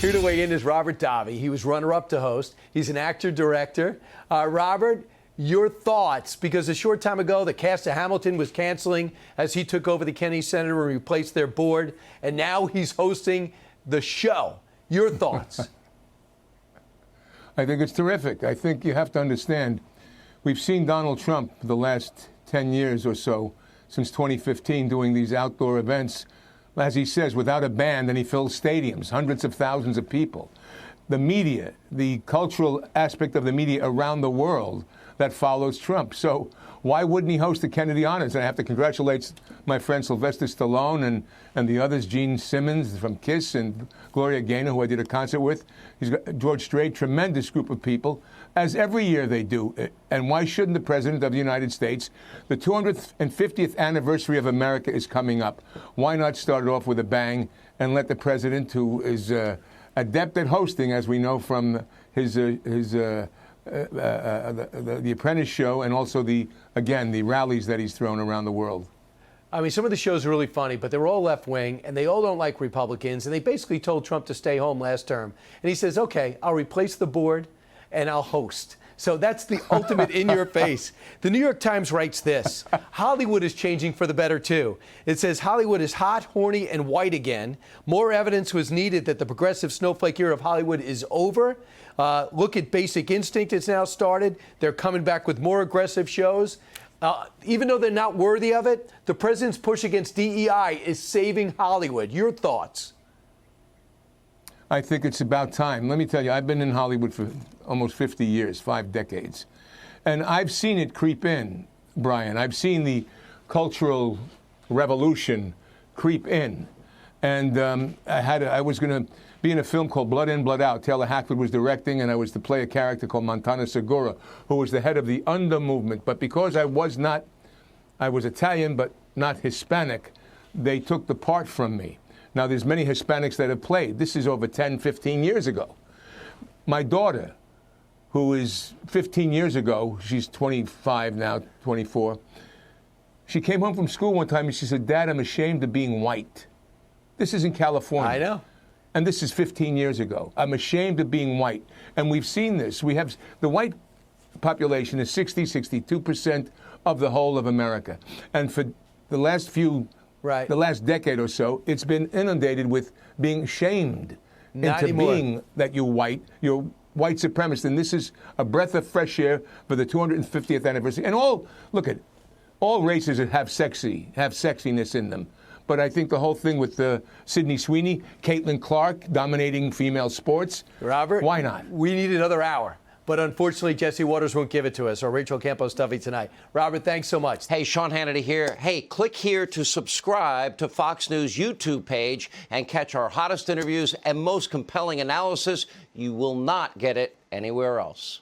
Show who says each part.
Speaker 1: Here to weigh in is Robert Davi. He was runner-up to host. He's an actor-director. Robert, your thoughts, because a short time ago, the cast of Hamilton was canceling as he took over the Kennedy Center and replaced their board, and now he's hosting the show. Your thoughts?
Speaker 2: I think it's terrific. I think you have to understand, we've seen Donald Trump the last 10 years or so, since 2015, doing these outdoor events, as he says, without a band, and he fills stadiums, hundreds of thousands of people. The media, the cultural aspect of the media around the world that follows Trump. So why wouldn't he host the Kennedy Honors? And I have to congratulate my friend Sylvester Stallone and the others, Gene Simmons from KISS and Gloria Gaynor, who I did a concert with. He's got George Strait, tremendous group of people, as every year they do. And why shouldn't the President of the United States? The 250th anniversary of America is coming up. Why not start it off with a bang and let the President, who is adept at hosting, as we know from the Apprentice show, and also the rallies that he's thrown around the world.
Speaker 1: I mean, some of the shows are really funny, but they're all left-wing, and they all don't like Republicans, and they basically told Trump to stay home last term. And he says, okay, I'll replace the board, and I'll host. So that's the ultimate in your face. The New York Times writes this: Hollywood is changing for the better, too. It says Hollywood is hot, horny, and white again. More evidence was needed that the progressive snowflake era of Hollywood is over. Look at Basic Instinct. It's now started. They're coming back with more aggressive shows. Even though they're not worthy of it, the president's push against DEI is saving Hollywood. Your thoughts?
Speaker 2: I think it's about time. Let me tell you, I've been in Hollywood for almost 50 years, 5 decades. And I've seen it creep in, Brian. I've seen the cultural revolution creep in. And I was going to be in a film called Blood In, Blood Out. Taylor Hackford was directing, and I was to play a character called Montana Segura, who was the head of the Under movement. But because I was Italian, but not Hispanic, they took the part from me. Now, there's many Hispanics that have played. This is over 10, 15 years ago. My daughter, who is 15 years ago, she's 25 now, 24, she came home from school one time and she said, "Dad, I'm ashamed of being white." This is in California.
Speaker 1: I know.
Speaker 2: And this is 15 years ago. I'm ashamed of being white. And we've seen this. We have the white population is 62% of the whole of America. And for the last the last decade or so, it's been inundated with being shamed into being that you're white white supremacist. And this is a breath of fresh air for the 250th anniversary. And all races have sexiness in them. But I think the whole thing with Sydney Sweeney, Caitlin Clark dominating female sports.
Speaker 1: Robert,
Speaker 2: why not?
Speaker 1: We need another hour. But unfortunately, Jesse Waters won't give it to us, or Rachel Campos-Duffy tonight. Robert, thanks so much.
Speaker 3: Hey, Sean Hannity here. Hey, click here to subscribe to Fox News YouTube page and catch our hottest interviews and most compelling analysis. You will not get it anywhere else.